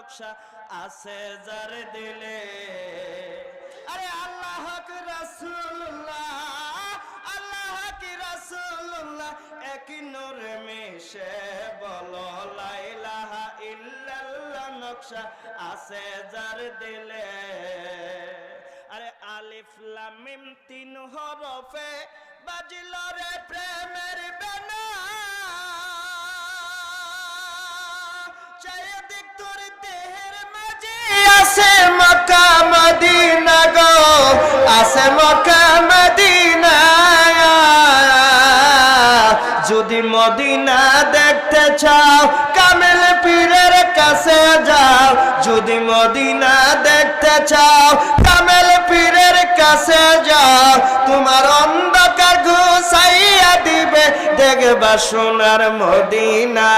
নকশা আছে যার দিলে। আরে আল্লাহ কি রাসূলুল্লাহ, আল্লাহ কি রাসূলুল্লাহ, একই নূরে মিশে বলো লা ইলাহা ইল্লাল্লাহ, নকশা আছে যার দিলে। আরে আলিফ লাম মিম তিন হরফে বাজিল রে প্রেমের বেনা, চায়ে দেখ তোর দেহের মাঝে আছে মক্কা মদিনা গো, আছে মক্কা মদিনা। যদি মদিনা দেখতে চাও কামেল পীরের কাছে যাও, যদি মদিনা দেখতে চাও কামেল পীরের কাছে যাও, তোমার অন্ধকার ঘুচাইয়া দিবে দেখবা সোনার মদিনা।